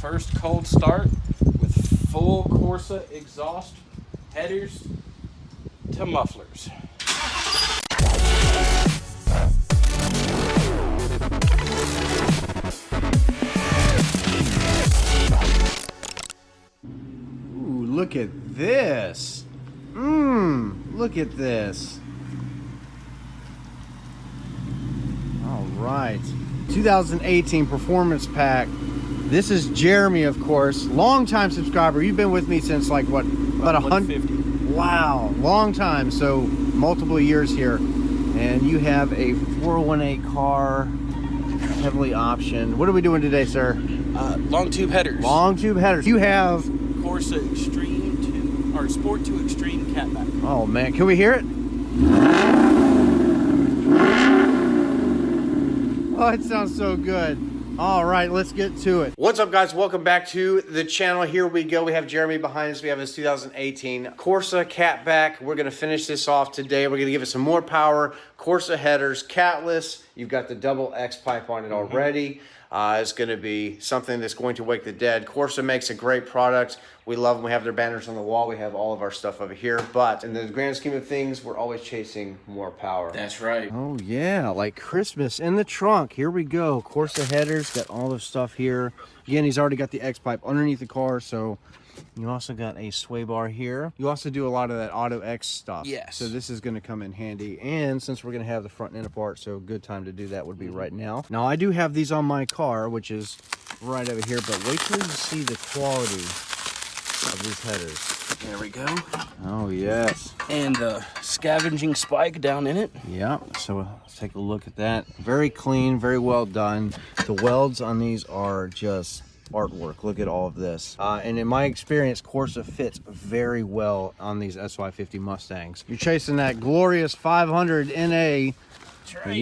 first cold start with full CORSA exhaust headers to mufflers. Ooh, look at this. Look at this. All right. 2018 Performance Pack. This is Jeremy, of course. Long-time subscriber. You've been with me since like what? About 150. Wow, long time. So multiple years here. And you have a 418 car, heavily optioned. What are we doing today, sir? Long tube headers. Long tube headers. You have CORSA Extreme 2 or Sport 2 Extreme catback. Oh man, can we hear it? Oh, it sounds so good. All right, let's get to it. What's up, guys? Welcome back to the channel. Here we go. We have Jeremy behind us. We have his 2018 CORSA catback. We're going to finish this off today. We're going to give it some more power. CORSA headers, catless. You've got the double X pipe on it already. It's going to be something that's going to wake the dead. CORSA makes a great product. We love them. We have their banners on the wall. We have all of our stuff over here. But in the grand scheme of things, we're always chasing more power. That's right. Oh, yeah. Like Christmas in the trunk. Here we go. CORSA headers. Got all the stuff here. Again, he's already got the X pipe underneath the car. So you also got a sway bar here. You also do a lot of that Auto X stuff. Yes. So this is going to come in handy. And since we're going to have the front end apart, so a good time to do that would be right now. Now, I do have these on my car, which is right over here. But wait till you see the quality of these headers. There we go. Oh, yes. And the scavenging spike down in it. Yeah, so let's take a look at that. Very clean, very well done. The welds on these are just artwork. Look at all of this. And in my experience, CORSA fits very well on these SY50 Mustangs. You're chasing that glorious 500 NA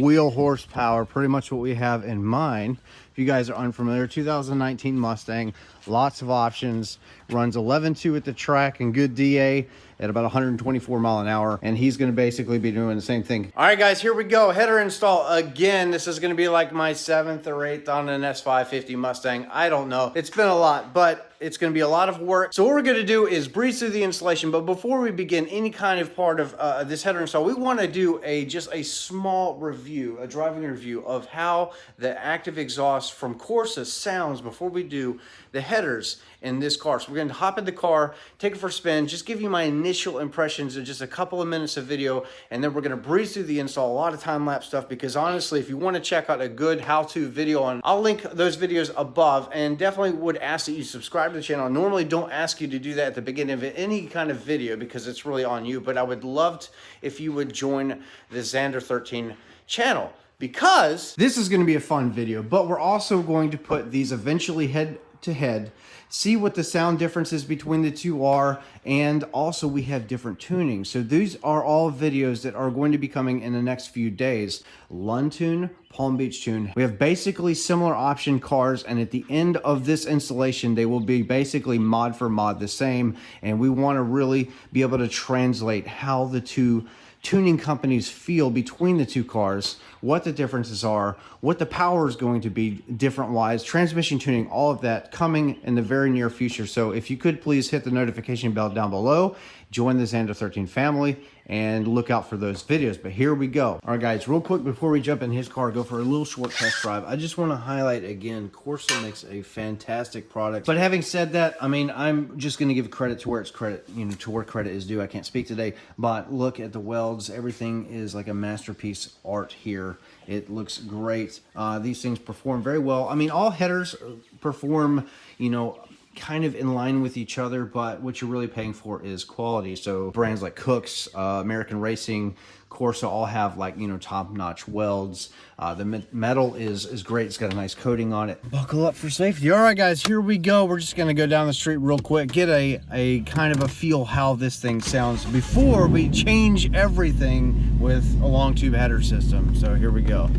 wheel horsepower, pretty much what we have in mind. If you guys are unfamiliar, 2019 Mustang, lots of options, runs 11.2 at the track and good DA at about 124 mile an hour, and he's going to basically be doing the same thing. All right, guys, here we go. Header install again. This is going to be like my 7th or 8th on an S550 Mustang. I don't know. It's been a lot, but it's going to be a lot of work. So what we're going to do is breeze through the installation, but before we begin any kind of part of this header install, we want to do just a small review, a driving review of how the active exhaust from CORSA sounds before we do the headers in this car. So we're going to hop in the car, take it for a spin, just give you my initial impressions in just a couple of minutes of video, and then we're going to breeze through the install, a lot of time-lapse stuff, because honestly, if you want to check out a good how-to video, I'll link those videos above, and definitely would ask that you subscribe to the channel. I normally don't ask you to do that at the beginning of any kind of video because it's really on you, but I would love if you would join the Xander 13 channel, because this is going to be a fun video, but we're also going to put these eventually head to head, see what the sound differences between the two are, and also we have different tunings. So these are all videos that are going to be coming in the next few days. Lund Tune, Palm Beach Tune. We have basically similar option cars, and at the end of this installation, they will be basically mod for mod the same, and we want to really be able to translate how the two tuning companies feel between the two cars, what the differences are, what the power is going to be different wise, transmission tuning, all of that coming in the very near future. So if you could please hit the notification bell down below, join the Xander 13 family, and look out for those videos. But here we go. All right, guys, real quick before we jump in his car, go for a little short test drive, I just want to highlight again, CORSA makes a fantastic product. But having said that, I mean, I'm just going to give credit to where it's credit, you know, to where credit is due. I can't speak today, but look at the welds. Everything is like a masterpiece art here. It looks great. These things perform very well. I mean, all headers perform, you know, kind of in line with each other, but what you're really paying for is quality. So brands like Cook's, American Racing, CORSA all have, like, you know, top-notch welds. The metal is great. It's got a nice coating on it. Buckle up for safety. All right, guys, here we go. We're just gonna go down the street real quick, get a kind of a feel how this thing sounds before we change everything with a long tube header system. So here we go.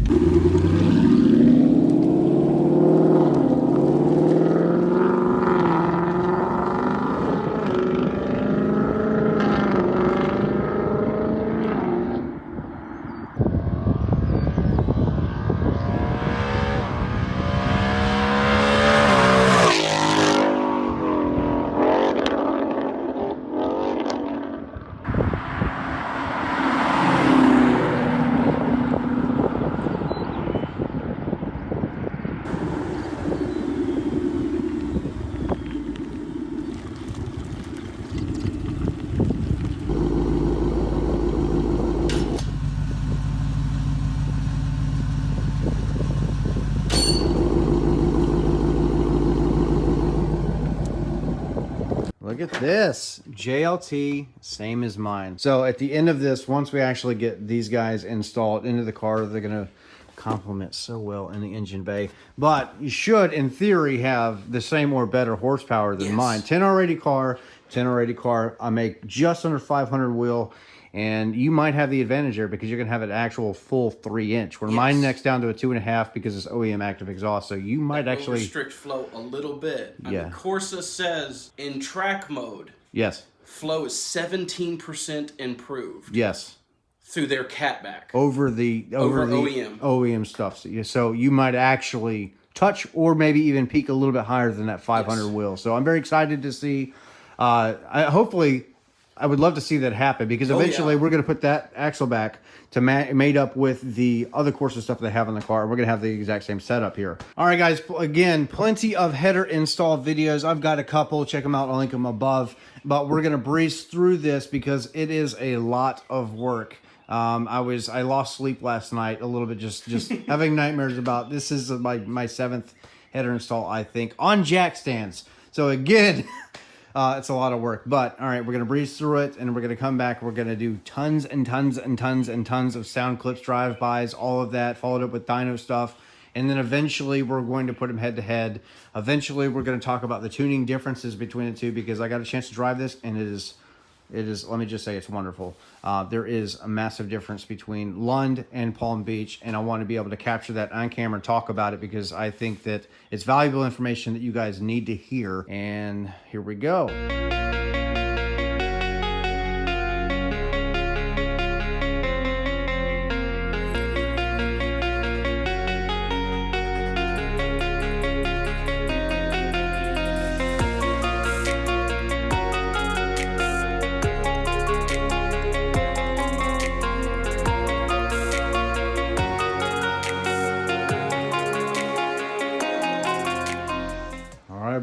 Look at this. JLT, same as mine. So at the end of this, once we actually get these guys installed into the car, they're going to complement so well in the engine bay. But you should, in theory, have the same or better horsepower than mine. 10R80 car. I make just under 500 wheel. And you might have the advantage there because you're going to have an actual full 3-inch. Where mine next down to a 2.5 because it's OEM active exhaust. So you might actually restrict flow a little bit. Yeah. I mean, CORSA says in track mode, yes, flow is 17% improved. Yes. Through their catback. Over the OEM stuff. So you might actually touch or maybe even peak a little bit higher than that 500 wheel. So I'm very excited to see. I would love to see that happen because eventually we're going to put that axle back to made up with the other CORSA stuff they have in the car. We're going to have the exact same setup here. All right, guys. Again, plenty of header install videos. I've got a couple. Check them out. I'll link them above. But we're going to breeze through this because it is a lot of work. I lost sleep last night a little bit, just having nightmares about this. Is my 7th header install, I think, on jack stands. So again, it's a lot of work, but all right, we're going to breeze through it and we're going to come back. We're going to do tons and tons and tons and tons of sound clips, drive-bys, all of that, followed up with dyno stuff. And then eventually we're going to put them head to head. Eventually we're going to talk about the tuning differences between the two because I got a chance to drive this and it is, let me just say, it's wonderful. There is a massive difference between Lund and Palm Beach, and I want to be able to capture that on camera and talk about it because I think that it's valuable information that you guys need to hear. And here we go.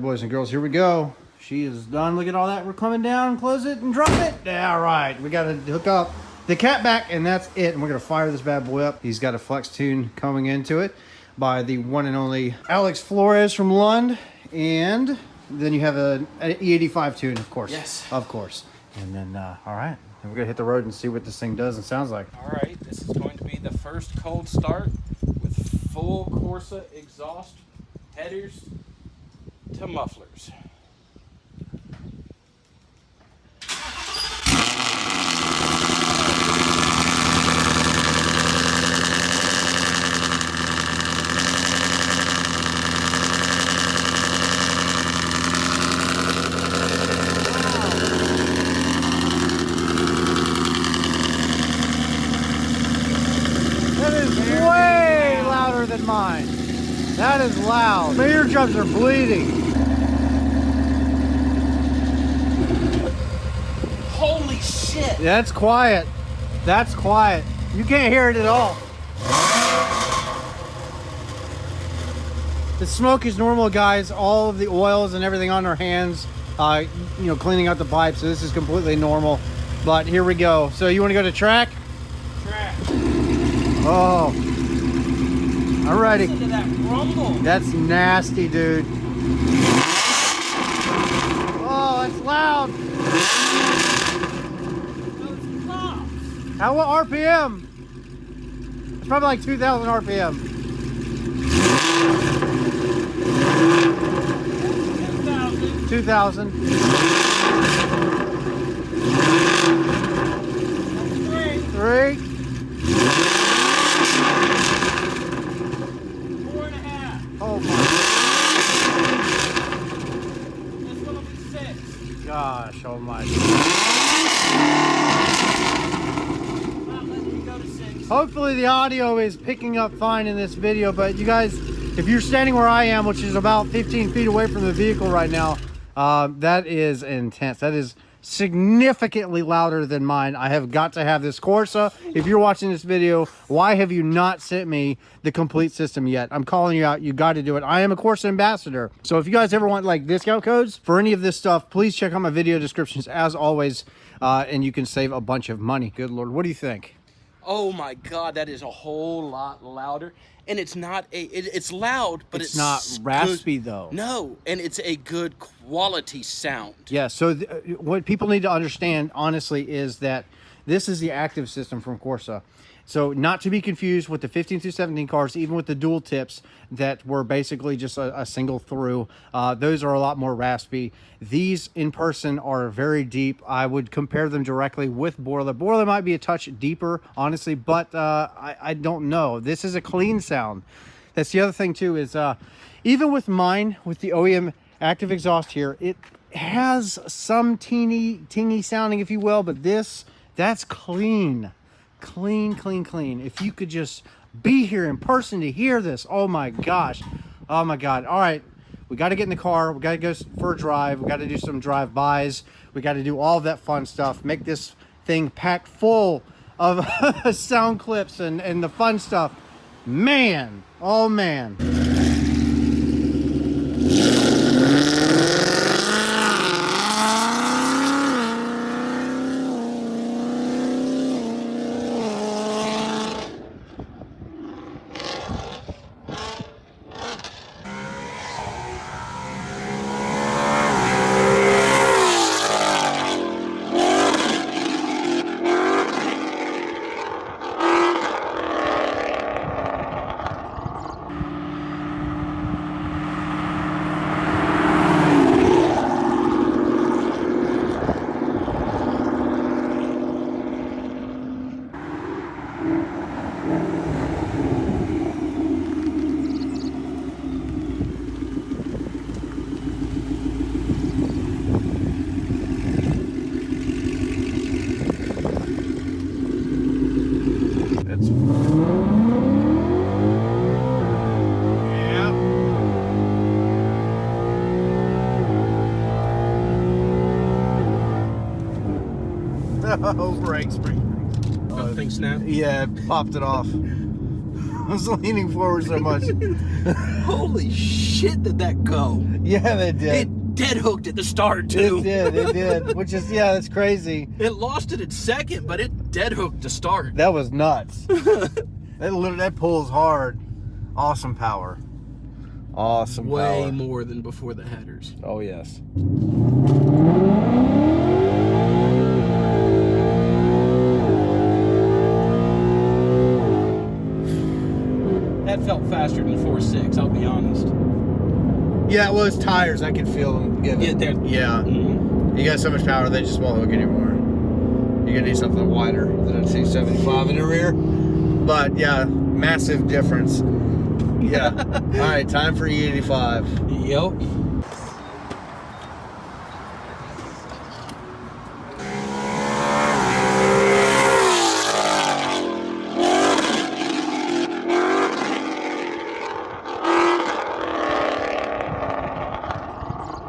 Boys and girls, here we go. She is done. Look at all that. We're coming down, close it, and drop it. Yeah, all right. We got to hook up the cat back, and that's it. And we're going to fire this bad boy up. He's got a flex tune coming into it by the one and only Alex Flores from Lund. And then you have an E85 tune, of course. Yes. Of course. And then, all right. Then we're going to hit the road and see what this thing does and sounds like. All right. This is going to be the first cold start with full CORSA exhaust headers to mufflers. That is way louder than mine. That is loud. My eardrums are bleeding. Holy shit! That's quiet. That's quiet. You can't hear it at all. The smoke is normal, guys. All of the oils and everything on our hands, cleaning out the pipes. So this is completely normal. But here we go. So you want to go to track? Track. Oh. Alrighty. Listen to that rumble. That's nasty, dude. Oh, it's loud. Those pops. How what RPM? It's probably like 2,000 RPM. 2,000. Three. 4.5. Oh my. This one will be 6. Gosh, oh my. Not letting you go to 6. Hopefully the audio is picking up fine in this video, but you guys, if you're standing where I am, which is about 15 feet away from the vehicle right now, that is intense. That is significantly louder than mine. I have got to have this CORSA. If you're watching this video, why have you not sent me the complete system yet? I'm calling you out. You got to do it. I am a CORSA ambassador. So if you guys ever want like discount codes for any of this stuff, please check out my video descriptions as always, and you can save a bunch of money. Good Lord. What do you think? Oh my God, that is a whole lot louder. And it's not it's loud, but it's not raspy good. though. No, and it's a good quality sound. Yeah, so what people need to understand, honestly, is that this is the active system from Corsa. So not to be confused with the 15 through 17 cars, even with the dual tips that were basically just a single through. Those are a lot more raspy. These in person are very deep. I would compare them directly with Borla. Borla might be a touch deeper, honestly, but I don't know. This is a clean sound. That's the other thing too, is even with mine, with the OEM active exhaust here, it has some tingy sounding, if you will, but that's clean. Clean. If you could just be here in person to hear this, oh my gosh. Oh my God. All right, we got to get in the car. We got to go for a drive. We got to do some drive-bys. We got to do all that fun stuff. Make this thing packed full of sound clips and the fun stuff. Man, oh man. Oh, brakes. Nothing snap. Yeah, it popped it off. I was leaning forward so much. Holy shit, did that go? Yeah, they did. It dead hooked at the start too. It did. Which is, yeah, that's crazy. It lost it at second, but it dead hooked to start. That was nuts. that pulls hard. Awesome power. Awesome power. Way more than before the headers. Oh, yes. That felt faster than 4.6, I'll be honest. Yeah, well, it's tires. I can feel them giving. Yeah. Mm-hmm. You got so much power, they just won't hook anymore. You're going to need something wider than a 275 in the rear. But, yeah, massive difference. Yeah. All right, time for E85. Yep.